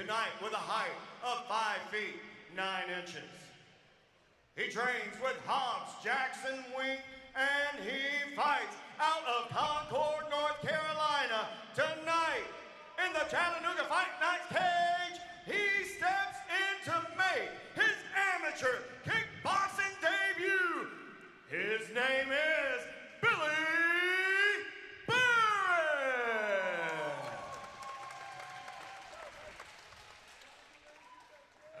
tonight with a height of 5 feet 9 inches. He trains with Hobbs Jackson Wink, and he fights out of Concord, North Carolina. Tonight, in the Chattanooga Fight Night cage, he steps in to make his amateur kickboxing debut. His name is Billy Burris.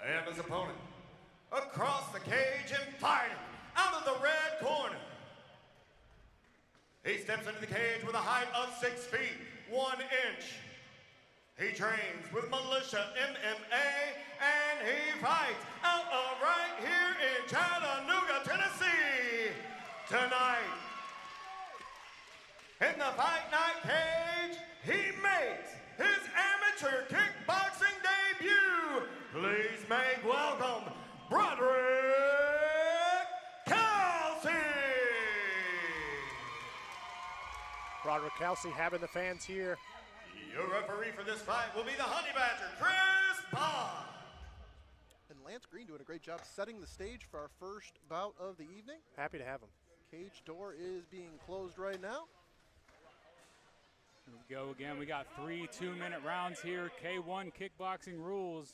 And his opponent, across the cage and fighting out of the red corner. He steps into the cage with a height of 6 feet 1 inch. He trains with Militia MMA, and he fights out of right here in Chattanooga, Tennessee. Tonight, in the Fight Night cage, he makes his amateur kickboxing debut. Please make welcome Broderick Kelsey. Broderick Kelsey having the fans here. Your referee for this fight will be the Honey Badger, Chris Bond. And Lance Green doing a great job setting the stage for our first bout of the evening. Happy to have him. Cage door is being closed right now. Here we go again. We got 3 2-minute rounds here. K1 kickboxing rules.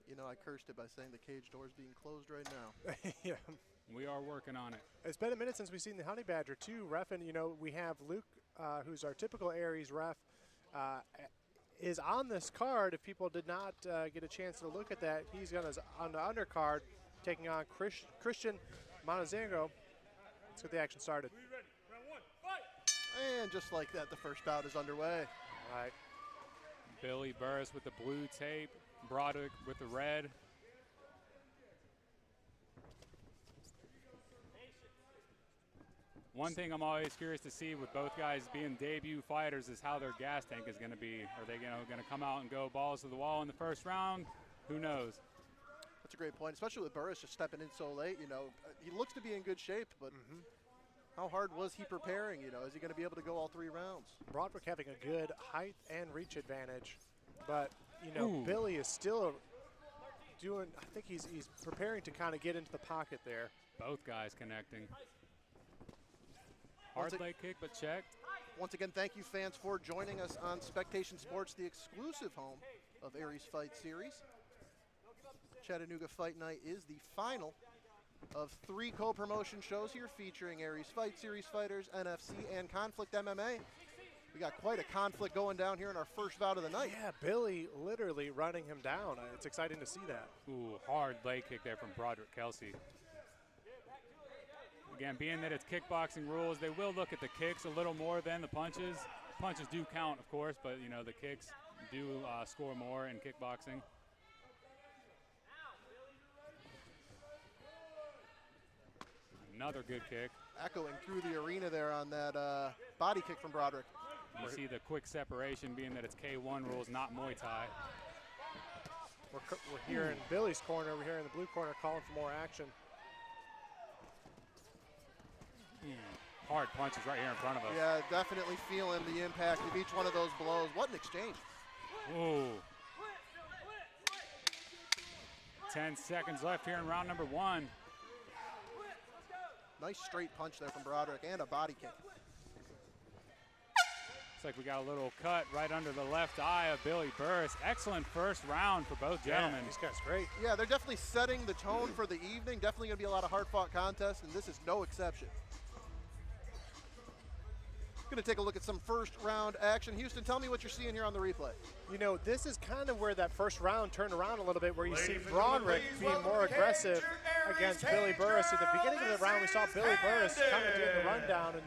You know, I cursed it by saying the cage door is being closed right now. Yeah. We are working on it. It's been a minute since we've seen the Honey Badger too, ref, and you know, we have Luke, who's our typical Aries ref, is on this card. If people did not get a chance to look at that, he's on the undercard, taking on Christian Montezango. Let's get the action started. And just like that, the first bout is underway. All right. Billy Burris with the blue tape, Broderick with the red. One thing I'm always curious to see with both guys being debut fighters is how their gas tank is going to be. Are they going to come out and go balls to the wall in the first round? Who knows? That's a great point, especially with Burris just stepping in so late. You know, he looks to be in good shape, but how hard was he preparing? You know, is he going to be able to go all 3 rounds? Broderick having a good height and reach advantage, but you know, Billy is still doing. I think he's preparing to kind of get into the pocket there. Both guys connecting. Hard leg kick, but checked. Once again, thank you, fans, for joining us on Spectation Sports, the exclusive home of Aries Fight Series. Chattanooga Fight Night is the final of 3 co-promotion shows here featuring Aries Fight Series fighters, NFC, and Conflict MMA. We got quite a conflict going down here in our first bout of the night. Yeah, Billy literally running him down. It's exciting to see that. Ooh, hard leg kick there from Broderick Kelsey. Again, being that it's kickboxing rules, they will look at the kicks a little more than the punches. Punches do count, of course, but you know the kicks do score more in kickboxing. Another good kick. Echoing through the arena there on that body kick from Broderick. You see the quick separation being that it's K1 rules, not Muay Thai. We're here in Billy's corner. We're here in the blue corner calling for more action. Hard punches right here in front of us. Yeah, definitely feeling the impact of each one of those blows. What an exchange. Ooh. 10 seconds left here in round number 1. Nice straight punch there from Broderick and a body kick. Looks like we got a little cut right under the left eye of Billy Burris. Excellent first round for both gentlemen. Yeah, these guys great. Yeah, they're definitely setting the tone for the evening. Definitely going to be a lot of hard-fought contests, and this is no exception. Going to take a look at some first round action. Houston, tell me what you're seeing here on the replay. You know, this is kind of where that first round turned around a little bit, where you see Broderick being more aggressive against Billy Burris. At the beginning of the round, we saw Billy Burris kind of doing the rundown and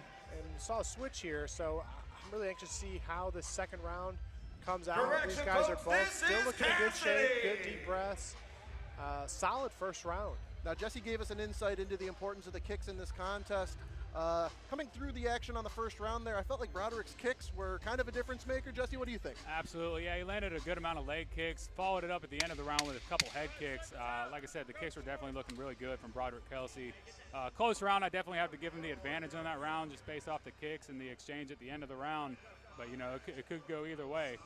saw a switch here. So I'm really anxious to see how the second round comes out. These guys are both still looking in good shape, good deep breaths. Solid first round. Now, Jesse gave us an insight into the importance of the kicks in this contest. Coming through the action on the first round there, I felt like Broderick's kicks were kind of a difference maker. Jesse, what do you think? Absolutely, yeah, he landed a good amount of leg kicks, followed it up at the end of the round with a couple head kicks. Like I said, the kicks were definitely looking really good from Broderick Kelsey. Close round, I definitely have to give him the advantage on that round just based off the kicks and the exchange at the end of the round. But, you know, it could go either way.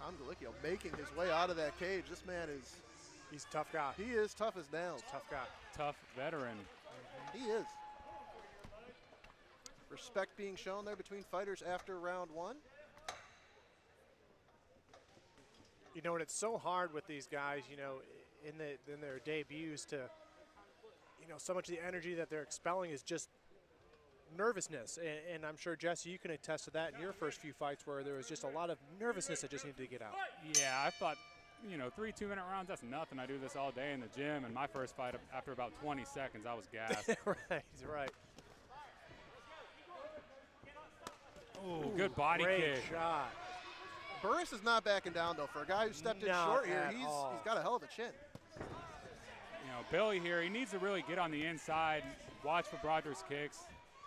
Tom Galicchio making his way out of that cage. This man is... He's a tough guy. He is tough as nails. Tough guy. Tough veteran. He is. Respect being shown there between fighters after round one. You know, and it's so hard with these guys, you know, in their debuts to, you know, so much of the energy that they're expelling is just nervousness. And I'm sure, Jesse, you can attest to that in your first few fights where there was just a lot of nervousness that just needed to get out. Yeah, I thought, you know, 3 2-minute rounds, that's nothing. I do this all day in the gym, and my first fight, after about 20 seconds, I was gassed. Right. Ooh, good body great kick. Shot. Burris is not backing down, though. For a guy who stepped in short here, he's got a hell of a chin. You know, Billy here, he needs to really get on the inside, watch for Broderick's kicks,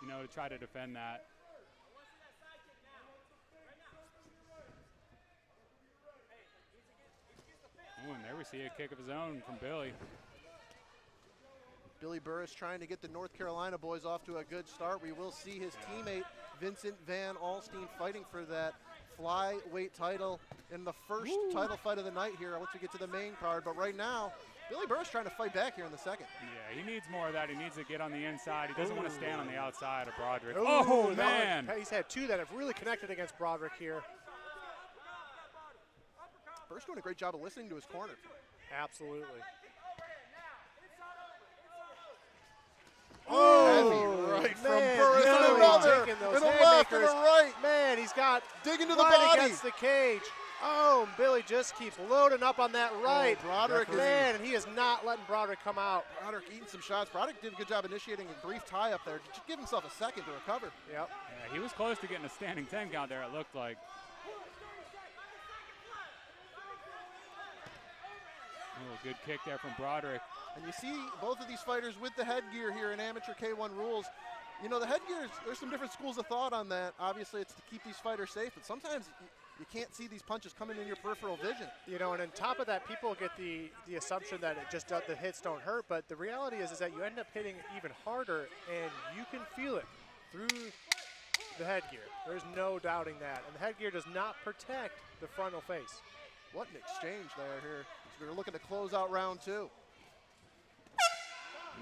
you know, to try to defend that. Ooh, and there we see a kick of his own from Billy. Billy Burris trying to get the North Carolina boys off to a good start. We will see his teammate, Vincent Van Alstine, fighting for that flyweight title in the first title fight of the night here once we get to the main card. But right now, Billy Burris trying to fight back here in the second. Yeah, he needs more of that. He needs to get on the inside. He doesn't want to stand on the outside of Broderick. Ooh, oh, man. He's had 2 that have really connected against Broderick here. Burris doing a great job of listening to his corner. Absolutely. Heavy right from Burris. And another. And a left and a right. Man, he's got digging to the right body against the cage. Oh, Billy just keeps loading up on that right. Broderick man, and he is not letting Broderick come out. Broderick eating some shots. Broderick did a good job initiating a brief tie up there. Just give himself a second to recover. Yep. Yeah, he was close to getting a standing 10 count there, it looked like. Oh, good kick there from Broderick. And you see both of these fighters with the headgear here in amateur K1 rules. You know, the headgear, there's some different schools of thought on that. Obviously, it's to keep these fighters safe, but sometimes you can't see these punches coming in your peripheral vision. You know, and on top of that, people get the assumption that it just the hits don't hurt, but the reality is that you end up hitting even harder, and you can feel it through the headgear. There's no doubting that. And the headgear does not protect the frontal face. What an exchange there here. So we're looking to close out round 2.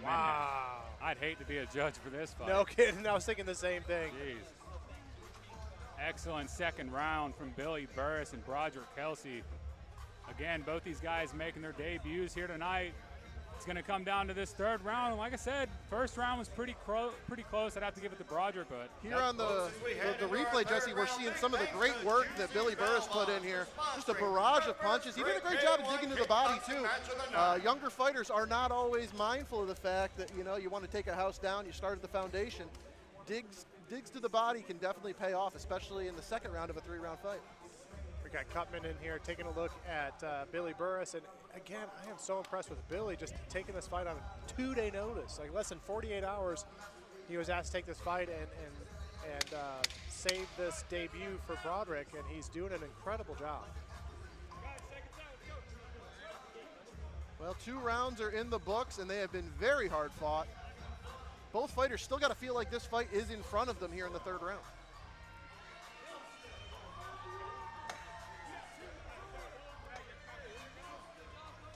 Wow. I'd hate to be a judge for this fight. No kidding. I was thinking the same thing. Jeez. Excellent second round from Billy Burris and Broderick Kelsey. Again, both these guys making their debuts here tonight. It's going to come down to this third round. And like I said, first round was pretty close. I'd have to give it to Broderick, but here on the replay, Jesse, we're seeing some of the great work that Billy Burris put in here. Just a barrage of punches. He did a great job of digging to the body too. Younger fighters are not always mindful of the fact that, you know, you want to take a house down, you start at the foundation. Digs to the body can definitely pay off, especially in the second round of a 3-round fight. We got Cutman in here taking a look at Billy Burris, and again, I am so impressed with Billy just taking this fight on a 2-day notice. Like less than 48 hours, he was asked to take this fight and save this debut for Broderick, and he's doing an incredible job. Well, 2 rounds are in the books, and they have been very hard fought. Both fighters still got to feel like this fight is in front of them here in the third round.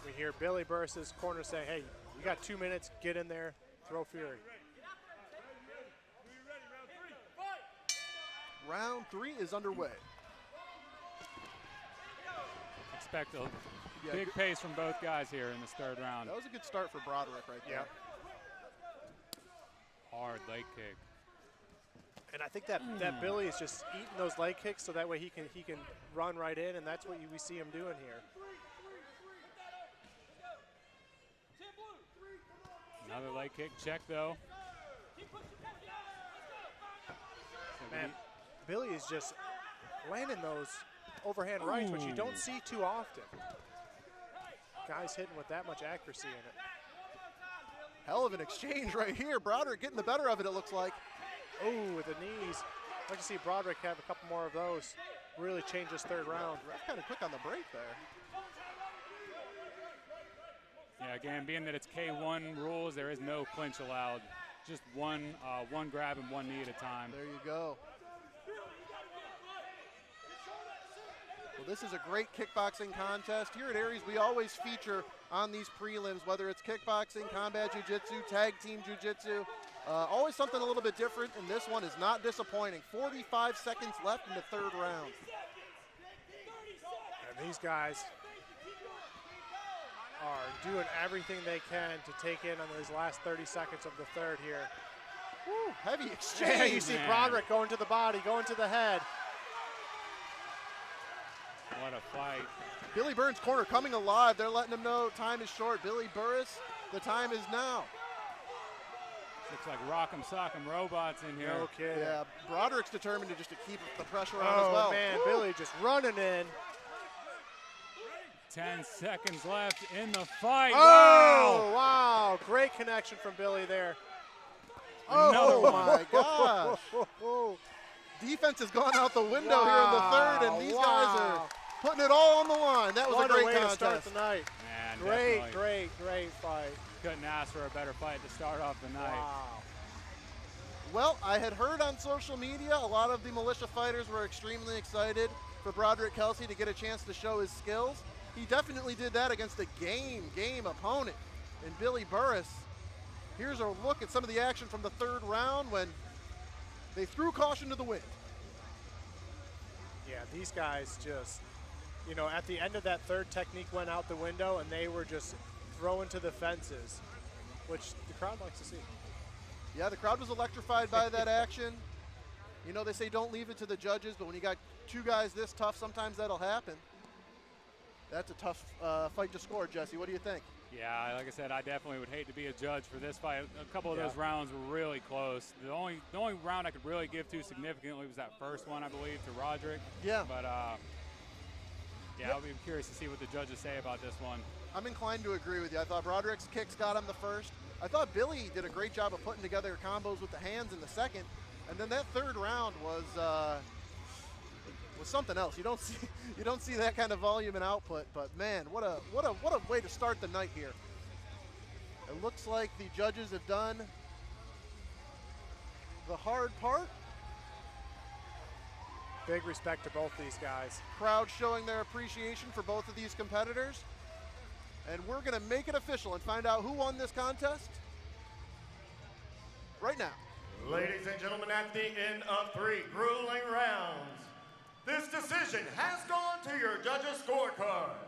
We hear Billy Burris's corner say, hey, you got 2 minutes, get in there, throw fury. Round 3 is underway. Expect a big pace from both guys here in this third round. That was a good start for Broderick right there. Yep. Hard leg kick. And I think that Billy is just eating those leg kicks so that way he can run right in, and that's what we see him doing here. Another leg kick check though. Man, Billy is just landing those overhand rights, which you don't see too often. Guys hitting with that much accuracy in it. Hell of an exchange right here. Broderick getting the better of it, it looks like. Oh, with the knees. I'd like to see Broderick have a couple more of those. Really change this third round. Kind of quick on the break there. Yeah, again, being that it's K1 rules, there is no clinch allowed. Just one grab and one knee at a time. There you go. Well, This is a great kickboxing contest. Here at Aries, we always feature on these prelims, whether it's kickboxing, combat jiu-jitsu, tag team jiu-jitsu, always something a little bit different, and this one is not disappointing. 45 seconds left in the third round. And these guys are doing everything they can to take in on those last 30 seconds of the third here. Woo, heavy exchange. Yeah, you see Broderick going to the body, going to the head. What a fight. Billy Burns' corner coming alive. They're letting him know time is short. Billy Burris, the time is now. Looks like rock'em sock'em robots in here. No kidding. Yeah, Broderick's determined to keep the pressure on as well. Oh, man, Woo. Billy just running in. 10 seconds left in the fight. Oh, wow. Great connection from Billy there. Oh, Another my gosh. Defense has gone out the window here in the third, and these guys are putting it all on the line. That was What a great way contest. to start the night. Man, Great fight. Couldn't ask for a better fight to start off the night. Wow. Well, I had heard on social media a lot of the militia fighters were extremely excited for Broderick Kelsey to get a chance to show his skills. He definitely did that against a game opponent in Billy Burris. Here's a look at some of the action from the third round when they threw caution to the wind. Yeah, these guys just, you know, at the end of that third, technique went out the window and they were just throwing to the fences, which the crowd likes to see. Yeah, the crowd was electrified by that action. You know, they say don't leave it to the judges, but when you got two guys this tough, sometimes that'll happen. That's a tough fight to score, Jesse. What do you think? Yeah, like I said, I definitely would hate to be a judge for this fight. A couple of those rounds were really close. The only round I could really give to significantly was that first one, I believe, to Roderick. Yeah. But, yeah, I'll be curious to see what the judges say about this one. I'm inclined to agree with you. I thought Broderick's kicks got him the first. I thought Billy did a great job of putting together combos with the hands in the second. And then that third round was something else. You don't see that kind of volume and output, but man, what a way to start the night here. It looks like the judges have done the hard part. Big respect to both these guys. Crowd showing their appreciation for both of these competitors. And we're gonna make it official and find out who won this contest right now. Ladies and gentlemen, at the end of 3 grueling rounds, this decision has gone to your judges' scorecards.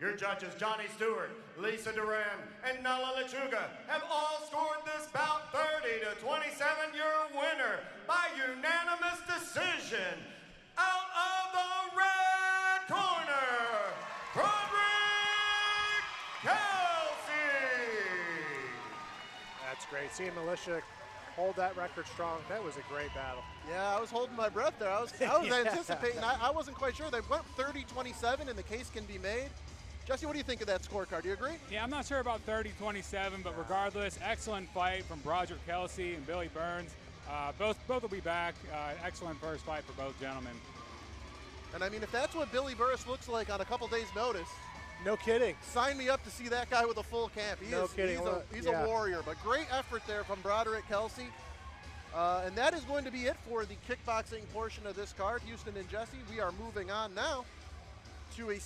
Your judges, Johnny Stewart, Lisa Duran, and Nala Lechuga, have all scored this bout 30-27. Your winner by unanimous decision. Out of the red corner, Broderick Kelsey. That's great. Seeing Militia hold that record strong, that was a great battle. Yeah, I was holding my breath there. I was anticipating. I wasn't quite sure. They went 30-27 and the case can be made. Jesse, what do you think of that scorecard? Do you agree? Yeah, I'm not sure about 30-27, but regardless, excellent fight from Broderick Kelsey and Billy Burns. Both will be back. Excellent first fight for both gentlemen. And I mean, if that's what Billy Burris looks like on a couple days' notice, no kidding. Sign me up to see that guy with a full camp. He's a warrior, but great effort there from Broderick Kelsey. And that is going to be it for the kickboxing portion of this card. Houston and Jesse, we are moving on now to a series.